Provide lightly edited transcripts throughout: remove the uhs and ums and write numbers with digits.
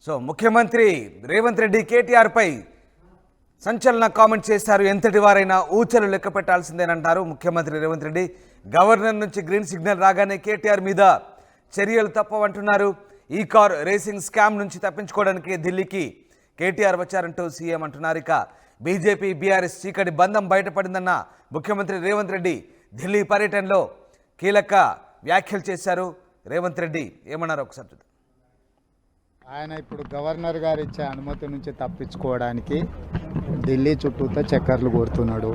So ముఖ్యమంత్రి రేవంత్ రెడ్డి కేటీఆర్ పై సంచలన comment చేశారు. ఎంతటి వారైనా ఊచలు లెక్క పెట్టాల్సిందేనంటారు ముఖ్యమంత్రి రేవంత్ రెడ్డి. గవర్నర్ నుంచి గ్రీన్ సిగ్నల్ రాగానే కేటీఆర్ మీద చర్యలు తప్పవంటున్నారు. ఈ కార్ రేసింగ్ స్కామ్ నుంచి తప్పించుకోవడానికి ఢిల్లీకి కేటీఆర్ వచ్చారంటూ సీఎం అంటున్నారు. ఇక బీజేపీ బీఆర్ఎస్ చీకటి బంధం బయటపడిందన్న ముఖ్యమంత్రి రేవంత్ రెడ్డి ఢిల్లీ పర్యటనలో కీలక వ్యాఖ్యలు చేశారు. రేవంత్ రెడ్డి ఏమన్నారు ఒకసారి చూద్దాం. ఆయన ఇప్పుడు గవర్నర్ గారు ఇచ్చే అనుమతి నుంచి తప్పించుకోవడానికి ఢిల్లీ చుట్టూతో చక్కర్లు కొడుతున్నాడు.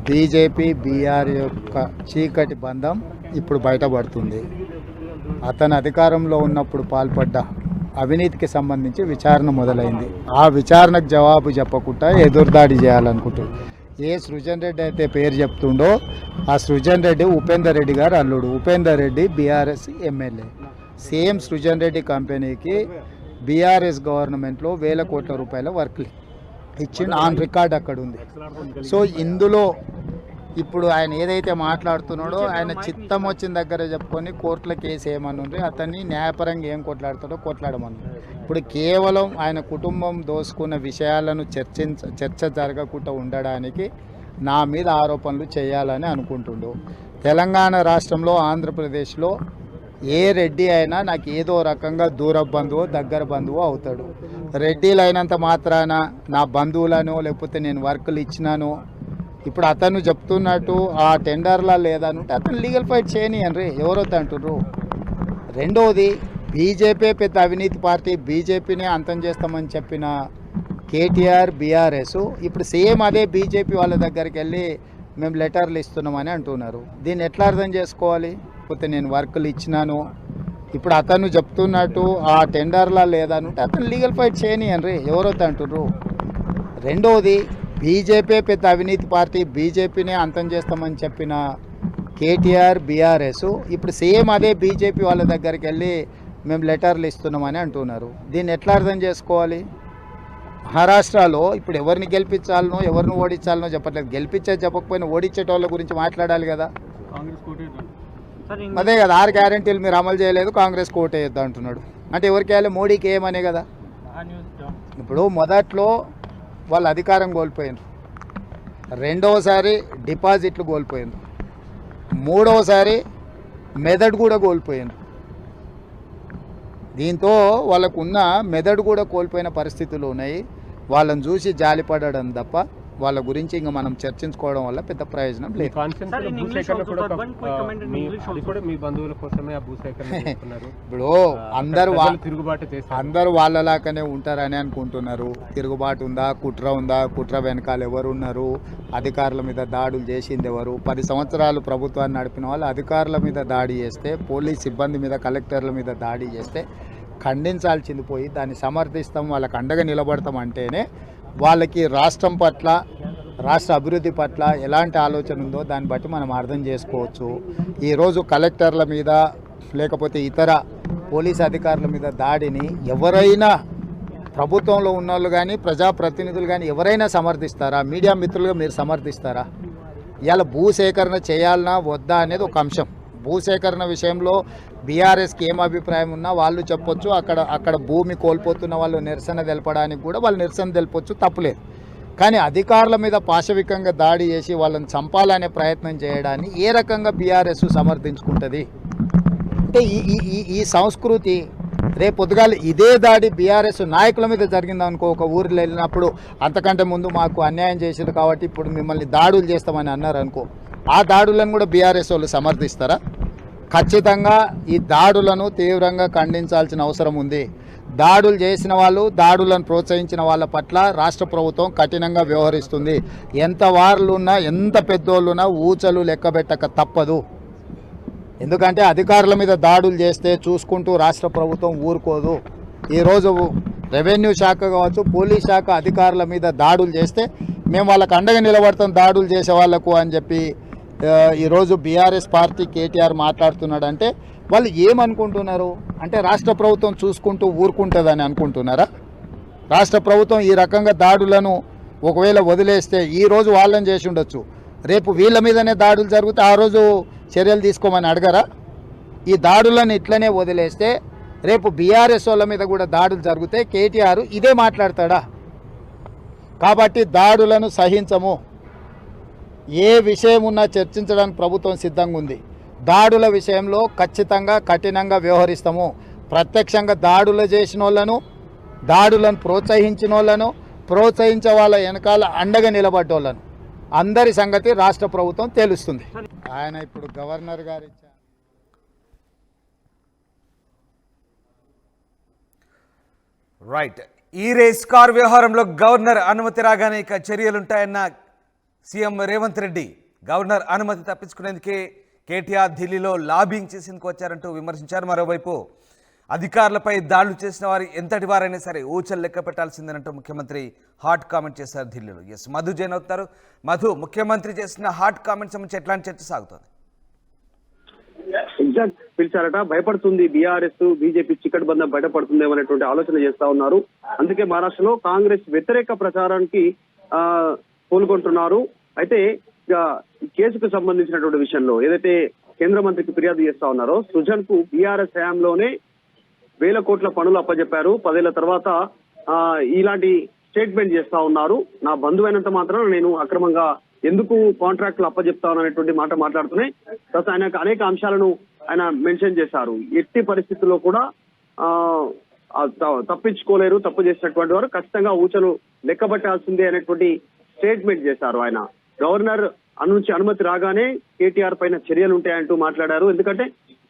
బీజేపీ బీఆర్ యొక్క చీకటి బంధం ఇప్పుడు బయటపడుతుంది. అతను అధికారంలో ఉన్నప్పుడు పాల్పడ్డ అవినీతికి సంబంధించి విచారణ మొదలైంది. ఆ విచారణకు జవాబు చెప్పకుండా ఎదురుదాడి చేయాలనుకుంటుంది. ఏ సృజన్ రెడ్డి అయితే పేరు చెప్తుండో ఆ సృజన్ రెడ్డి ఉపేందర్ రెడ్డి గారు అల్లుడు. Upender Reddy BRS MLA. Same Srujan Reddy కంపెనీకి బీఆర్ఎస్ గవర్నమెంట్లో వేల కోట్ల రూపాయల వర్క్ ఇచ్చిన ఆన్ రికార్డ్ అక్కడ ఉంది. సో ఇందులో ఇప్పుడు ఆయన ఏదైతే మాట్లాడుతున్నాడో ఆయన చిత్తం వచ్చిన దగ్గర చెప్పుకొని కోర్టుల కేసు ఏమనుంది, అతన్ని న్యాయపరంగా ఏం కొట్లాడతాడో కొట్లాడమని. ఇప్పుడు కేవలం ఆయన కుటుంబం దోసుకున్న విషయాలను చర్చ జరగకుండా ఉండడానికి నా మీద ఆరోపణలు చేయాలని అనుకుంటుండు. తెలంగాణ రాష్ట్రంలో ఆంధ్రప్రదేశ్లో ఏ రెడ్డి అయినా నాకు ఏదో రకంగా దూర బంధువు దగ్గర బంధువు అవుతాడు. రెడ్డిలు అయినంత మాత్రాన నా బంధువులను లేకపోతే నేను వర్కులు ఇచ్చినాను ఇప్పుడు అతను చెప్తున్నట్టు ఆ టెండర్లా లేదనుంటే అతను లీగల్ ఫైట్ చేయనియన్రి, ఎవరైతే అంటుర్రు. రెండవది బీజేపీ పెద్ద అవినీతి పార్టీ, బీజేపీని అంతం చేస్తామని చెప్పిన కేటీఆర్ బీఆర్ఎస్ ఇప్పుడు సేమ్ అదే బీజేపీ వాళ్ళ దగ్గరికి వెళ్ళి మేము లెటర్లు ఇస్తున్నామని అంటున్నారు. దీన్ని ఎట్లా అర్థం చేసుకోవాలి? లేకపోతే నేను వర్కులు ఇచ్చినాను ఇప్పుడు అతను చెప్తున్నట్టు ఆ టెండర్లా లేదనుంటే అతను లీగల్ ఫైట్ చేయనియన్రి, ఎవరైతే అంటుర్రు. రెండవది బీజేపీ పెద్ద అవినీతి పార్టీ, బీజేపీని అంతం చేస్తామని చెప్పిన కేటీఆర్ బీఆర్ఎస్ ఇప్పుడు సేమ్ అదే బీజేపీ వాళ్ళ దగ్గరికి వెళ్ళి మేము లెటర్లు ఇస్తున్నామని అంటున్నారు. దీన్ని ఎట్లా అర్థం చేసుకోవాలి? మహారాష్ట్రలో ఇప్పుడు ఎవరిని గెలిపించాలనో ఎవరిని ఓడించాలనో చెప్పట్లేదు. గెలిపించేది చెప్పకపోయినా ఓడించేటోళ్ళ గురించి మాట్లాడాలి కదా. అదే కదా, 6 గ్యారెంటీలు మీరు అమలు చేయలేదు, కాంగ్రెస్ కోటేయొద్దు అంటున్నాడు. అంటే ఎవరికి వేయాలి? మోడీకి ఏమనే కదా. ఇప్పుడు మొదట్లో వాళ్ళు అధికారం కోల్పోయినారు, రెండవసారి డిపాజిట్లు కోల్పోయినారు, మూడవసారి మెదడు కూడా కోల్పోయినారు. దీంతో వాళ్ళకు ఉన్న మెదడు కూడా కోల్పోయిన పరిస్థితులు ఉన్నాయి. వాళ్ళని చూసి జాలిపడడం తప్ప వాళ్ళ గురించి ఇంకా మనం చర్చించుకోవడం వల్ల పెద్ద ప్రయోజనం లేదు. ఇప్పుడు అందరూ వాళ్ళలాగానే ఉంటారని అనుకుంటున్నారు. తిరుగుబాటు ఉందా, కుట్ర ఉందా, కుట్ర వెనకాల ఎవరు ఉన్నారు, అధికారుల మీద దాడులు చేసింది ఎవరు? 10 సంవత్సరాలు ప్రభుత్వాన్ని నడిపిన వాళ్ళు అధికారుల మీద దాడి చేస్తే, పోలీస్ సిబ్బంది మీద, కలెక్టర్ల మీద దాడి చేస్తే ఖండించాల్సింది పోయి దాన్ని సమర్థిస్తాం, వాళ్ళకి అండగా నిలబడతాం అంటేనే వాళ్ళకి రాష్ట్రం పట్ల, రాష్ట్ర అభివృద్ధి పట్ల ఎలాంటి ఆలోచన ఉందో దాన్ని బట్టి మనం అర్థం చేసుకోవచ్చు. ఈరోజు కలెక్టర్ల మీద లేకపోతే ఇతర పోలీస్ అధికారుల మీద దాడిని ఎవరైనా ప్రభుత్వంలో ఉన్నోళ్ళు కానీ ప్రజాప్రతినిధులు కానీ ఎవరైనా సమర్థిస్తారా? మీడియా మిత్రులుగా మీరు సమర్థిస్తారా? ఇవాళ భూసేకరణ చేయాలన్నా వద్దా అనేది ఒక అంశం. భూసేకరణ విషయంలో బీఆర్ఎస్కి ఏం అభిప్రాయం ఉన్నా వాళ్ళు చెప్పొచ్చు. అక్కడ భూమి కోల్పోతున్న వాళ్ళు నిరసన తెలపడానికి కూడా వాళ్ళు నిరసన తెలపొచ్చు, తప్పులేదు. కానీ అధికారుల మీద పాశవికంగా దాడి చేసి వాళ్ళని చంపాలనే ప్రయత్నం చేయడాన్ని ఏ రకంగా బీఆర్ఎస్ సమర్థించుకుంటుంది? అంటే ఈ సంస్కృతి రేపు పొద్దుగాల ఇదే దాడి బీఆర్ఎస్ నాయకుల మీద జరిగిందనుకో, ఒక ఊరిలో వెళ్ళినప్పుడు అంతకంటే ముందు మాకు అన్యాయం చేశారు కాబట్టి ఇప్పుడు మిమ్మల్ని దాడులు చేస్తామని అన్నారు అనుకో, ఆ దాడులను కూడా బీఆర్ఎస్ వాళ్ళు సమర్థిస్తారా? ఖచ్చితంగా ఈ దాడులను తీవ్రంగా ఖండించాల్సిన అవసరం ఉంది. దాడులు చేసిన వాళ్ళు, దాడులను ప్రోత్సహించిన వాళ్ళ పట్ల రాష్ట్ర ప్రభుత్వం కఠినంగా వ్యవహరిస్తుంది. ఎంత వారులున్నా, ఎంత పెద్దోళ్ళున్నా ఊచలు లెక్కబెట్టక తప్పదు. ఎందుకంటే అధికారుల మీద దాడులు చేస్తే చూసుకుంటూ రాష్ట్ర ప్రభుత్వం ఊరుకోదు. ఈరోజు రెవెన్యూ శాఖ కావచ్చు, పోలీస్ శాఖ అధికారుల మీద దాడులు చేస్తే మేము వాళ్ళకు అండగా నిలబడతాం దాడులు చేసే వాళ్లకు అని చెప్పి ఈరోజు బీఆర్ఎస్ పార్టీ కేటీఆర్ మాట్లాడుతున్నాడంటే వాళ్ళు ఏమనుకుంటున్నారు? అంటే రాష్ట్ర ప్రభుత్వం చూసుకుంటూ ఊరుకుంటుందని అనుకుంటున్నారా? రాష్ట్ర ప్రభుత్వం ఈ రకంగా దాడులను ఒకవేళ వదిలేస్తే ఈరోజు వాళ్ళని చేసి ఉండొచ్చు, రేపు వీళ్ళ మీదనే దాడులు జరిగితే ఆ రోజు చర్యలు తీసుకోమని అడగరా? ఈ దాడులను ఇట్లనే వదిలేస్తే రేపు బీఆర్ఎస్ వాళ్ళ మీద కూడా దాడులు జరిగితే కేటీఆర్ ఇదే మాట్లాడతాడా? కాబట్టి దాడులను సహించము. ఏ విషయం ఉన్నా చర్చించడానికి ప్రభుత్వం సిద్ధంగా ఉంది. దాడుల విషయంలో ఖచ్చితంగా కఠినంగా వ్యవహరిస్తాము. ప్రత్యక్షంగా దాడులు చేసిన వాళ్ళను, దాడులను ప్రోత్సహించిన వాళ్ళను, ప్రోత్సహించే వాళ్ళ వెనకాల అండగా నిలబడ్డ వాళ్ళను అందరి సంగతి రాష్ట్ర ప్రభుత్వం తెలుస్తుంది. ఆయన ఇప్పుడు గవర్నర్ గారు ఇచ్చారు. రైట్. ఈ రేస్ కార్ వ్యవహారంలో గవర్నర్ అనుమతి రాగానే ఇక చర్యలుంటాయన్న సీఎం రేవంత్ రెడ్డి గవర్నర్ అనుమతి తప్పించుకునేందుకే కేటీఆర్ ఢిల్లీలో లాబింగ్ చేసేందుకు వచ్చారంటూ విమర్శించారు. మరోవైపు అధికారులపై దాడులు చేసిన వారు ఎంతటి వారైనా సరే ఊచలు లెక్క పెట్టాల్సిందేనంటూ ముఖ్యమంత్రి హాట్ కామెంట్ చేశారు ఢిల్లీలో. ఎస్, మధు జైన్ అవుతారు. మధు, ముఖ్యమంత్రి చేసిన హాట్ కామెంట్ సంబంధించి ఎట్లాంటి చర్చ సాగుతోంది? పిలిచారట, భయపడుతుంది బీఆర్ఎస్, బీజేపీ చిక్కటి బంధం బయటపడుతుందేమనేటువంటి ఆలోచన చేస్తా ఉన్నారు. అందుకే మహారాష్ట్రలో కాంగ్రెస్ వ్యతిరేక ప్రచారానికి పూనుకుంటున్నారు. అయితే ఈ కేసుకు సంబంధించినటువంటి విషయంలో ఏదైతే కేంద్ర మంత్రికి ఫిర్యాదు చేస్తా ఉన్నారో, సృజన్ కు బీఆర్ఎస్ హయాంలోనే 1000 కోట్ల పనులు అప్పచెప్పారు. 10 ఏళ్ల తర్వాత ఇలాంటి స్టేట్మెంట్ చేస్తా ఉన్నారు. నా బంధువైనంత మాత్రం నేను అక్రమంగా ఎందుకు కాంట్రాక్టులు అప్పచెప్తాను అనేటువంటి మాట మాట్లాడుతున్నాయి. తర్వాత ఆయన అనేక అంశాలను ఆయన మెన్షన్ చేశారు. ఎట్టి పరిస్థితుల్లో కూడా తప్పించుకోలేరు, తప్పు చేసినటువంటి వారు ఖచ్చితంగా ఊచలు లెక్కబట్టాల్సిందే అనేటువంటి స్టేట్మెంట్ చేశారు. ఆయన గవర్నర్ నుంచి అనుమతి రాగానే కేటీఆర్ పైన చర్యలు ఉంటాయంటూ మాట్లాడారు. ఎందుకంటే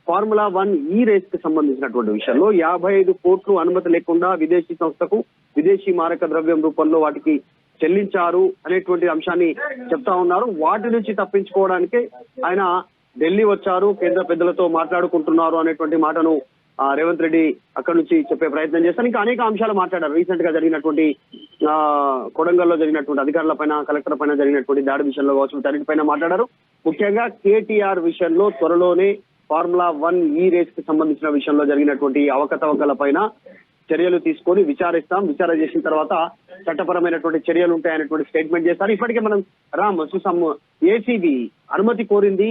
ఫార్ములా 1 ఈ రేస్ కి సంబంధించినటువంటి విషయంలో 55 కోట్లు అనుమతి లేకుండా విదేశీ సంస్థకు విదేశీ మారక ద్రవ్యం రూపంలో వాటికి చెల్లించారు అనేటువంటి అంశాన్ని చెప్తా ఉన్నారు. వాటి నుంచి తప్పించుకోవడానికే ఆయన ఢిల్లీ వచ్చారు, కేంద్ర పెద్దలతో మాట్లాడుకుంటున్నారు అనేటువంటి మాటను రేవంత్ రెడ్డి అక్కడి నుంచి చెప్పే ప్రయత్నం చేస్తారు. ఇంకా అనేక అంశాలు మాట్లాడారు. రీసెంట్ గా జరిగినటువంటి కొడంగల్లో జరిగినటువంటి అధికారుల పైన, కలెక్టర్ పైన జరిగినటువంటి దాడి విషయంలో కావచ్చు, వీటన్నిటిపైన మాట్లాడారు. ముఖ్యంగా కేటీఆర్ విషయంలో త్వరలోనే ఫార్ములా 1 ఈ రేస్ కి సంబంధించిన విషయంలో జరిగినటువంటి అవకతవకల పైన చర్యలు తీసుకొని విచారణ చేసిన తర్వాత చట్టపరమైనటువంటి చర్యలు ఉంటాయనేటువంటి స్టేట్మెంట్ చేస్తారు. ఇప్పటికే మనం చూసాం, ఏసీబీ అనుమతి కోరింది,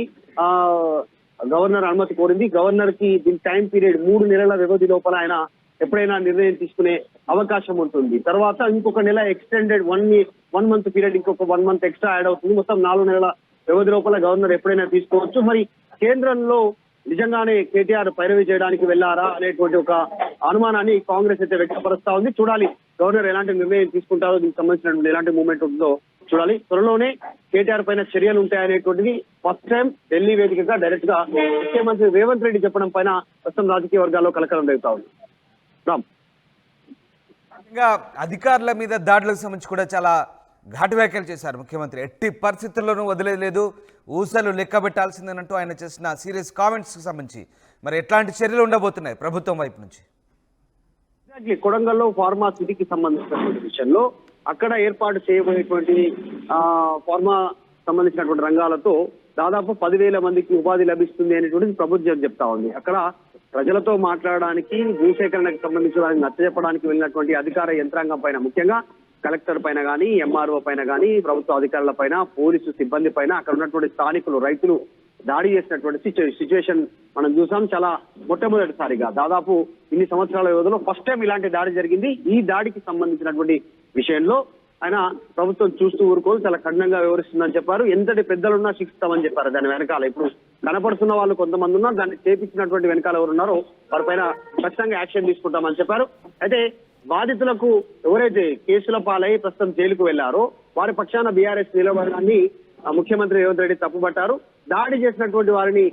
గవర్నర్ అనుమతి కోరింది. గవర్నర్ కి దీని టైం పీరియడ్ 3 నెలల వ్యవధి లోపల ఆయన ఎప్పుడైనా నిర్ణయం తీసుకునే అవకాశం ఉంటుంది. తర్వాత ఇంకొక నెల ఎక్స్టెండెడ్ 1 మంత్ పీరియడ్, ఇంకొక 1 మంత్ ఎక్స్ట్రా యాడ్ అవుతుంది. మొత్తం 4 నెలల వ్యవధి లోపల గవర్నర్ ఎప్పుడైనా తీసుకోవచ్చు. మరి కేంద్రంలో నిజంగానే కేటీఆర్ పైరవి చేయడానికి వెళ్లారా అనేటువంటి ఒక అనుమానాన్ని కాంగ్రెస్ అయితే వ్యక్తపరుస్తా ఉంది. చూడాలి గవర్నర్ ఎలాంటి నిర్ణయం తీసుకుంటారో, దీనికి సంబంధించినటువంటి ఎలాంటి మూవ్మెంట్ ఉంటుందో చూడాలి. త్వరలోనే కేటీఆర్ పైన చర్యలు ఉంటాయనేటువంటిది ఫస్ట్ టైం ఢిల్లీ వేదికగా డైరెక్ట్ గా ముఖ్యమంత్రి రేవంత్ రెడ్డి చెప్పడం పైన ప్రస్తుతం రాజకీయ వర్గాల్లో కలకలం రేగుతా ఉంది. రామ్, ఇంకా అధికారుల మీద దాడులకు సంబంధించి కూడా చాలా ఘాటు వ్యాఖ్యలు చేశారు ముఖ్యమంత్రి. ఎట్టి పరిస్థితుల్లోనూ వదిలేదు, ఊసలు లెక్క పెట్టాల్సిందేనంటూ ఆయన చేసిన సీరియస్ కామెంట్స్కి సంబంధించి మరి ఎట్లాంటి చర్యలు ఉండబోతున్నాయి ప్రభుత్వం వైపు నుంచి? కొడంగల్లో ఫార్మా సిటీకి సంబంధించినటువంటి విషయంలో అక్కడ ఏర్పాటు చేయబోయేటువంటి ఫార్మా సంబంధించినటువంటి రంగాలతో దాదాపు 10,000 మందికి ఉపాధి లభిస్తుంది అనేటువంటిది ప్రభుత్వం చెప్తా ఉంది. అక్కడ ప్రజలతో మాట్లాడడానికి, భూసేకరణకు సంబంధించిన వారిని నచ్చజెప్పడానికి వెళ్ళినటువంటి అధికార యంత్రాంగం పైన, ముఖ్యంగా కలెక్టర్ పైన కానీ, ఎంఆర్ఓ పైన కానీ, ప్రభుత్వ అధికారుల పైన, పోలీసు సిబ్బంది పైన, అక్కడ ఉన్నటువంటి స్థానికులు, రైతులు దాడి చేసినటువంటి సిచ్యువేషన్ మనం చూసాం. చాలా మొట్టమొదటిసారిగా దాదాపు ఇన్ని సంవత్సరాల వ్యవధిలో ఫస్ట్ టైం ఇలాంటి దాడి జరిగింది. ఈ దాడికి సంబంధించినటువంటి విషయంలో ఆయన ప్రభుత్వం చూస్తూ ఊరుకోదు, చాలా కఠినంగా వ్యవహరిస్తుందని చెప్పారు. ఎంతటి పెద్దలున్నా శిక్షిస్తామని చెప్పారు. దాని వెనకాల ఇప్పుడు కనపడుతున్న వాళ్ళు కొంతమంది ఉన్నారు, దాన్ని చేపించినటువంటి వెనకాల ఎవరున్నారో వారిపైన ఖచ్చితంగా యాక్షన్ తీసుకుంటామని చెప్పారు. అయితే బాధితులకు ఎవరైతే కేసుల పాలై ప్రస్తుతం జైలుకు వెళ్లారో వారి పక్షాన బీఆర్ఎస్ నిలబడడాన్ని ముఖ్యమంత్రి రేవంత్ రెడ్డి తప్పుపట్టారు. దాడి చేసినటువంటి వారిని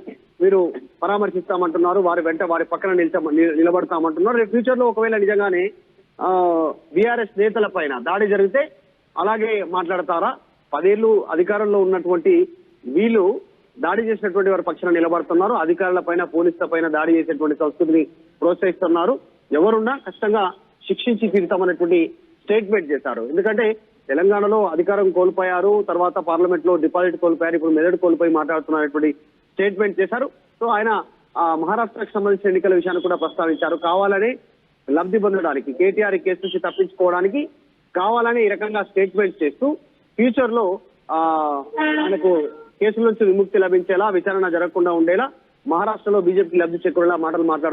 మీరు పరామర్శిస్తామంటున్నారు, వారి వెంట వారి పక్కన నిలబడతామంటున్నారు. రేపు ఫ్యూచర్ లో ఒకవేళ నిజంగానే బీఆర్ఎస్ నేతల పైన దాడి జరిగితే అలాగే మాట్లాడతారా? 10 ఏళ్లు అధికారంలో ఉన్నటువంటి వీళ్ళు దాడి చేసినటువంటి వారి పక్షాన నిలబడుతున్నారు, అధికారుల పైన, పోలీసుల పైన దాడి చేసేటువంటి సంస్కృతిని ప్రోత్సహిస్తున్నారు. ఎవరున్నా ఖచ్చితంగా శిక్షించి తీరుతామనేటువంటి స్టేట్మెంట్ చేశారు. ఎందుకంటే తెలంగాణలో అధికారం కోల్పోయారు, తర్వాత పార్లమెంట్ లో డిపాజిట్ కోల్పోయారు, ఇప్పుడు మెదడు కోల్పోయి మాట్లాడుతున్నటువంటి స్టేట్మెంట్ చేశారు. సో ఆయన మహారాష్ట్రకు సంబంధించిన ఎన్నికల విషయాన్ని కూడా ప్రస్తావించారు. కావాలని లబ్ధి పొందడానికి, కేటీఆర్ కేసు నుంచి తప్పించుకోవడానికి కావాలని ఈ రకంగా స్టేట్మెంట్ చేస్తూ ఫ్యూచర్ లో ఆయనకు కేసుల నుంచి విముక్తి లభించేలా, విచారణ జరగకుండా ఉండేలా, మహారాష్ట్రలో బీజేపీ లబ్ధి చేకూరేలా మాటలు మాట్లాడుతున్నారు.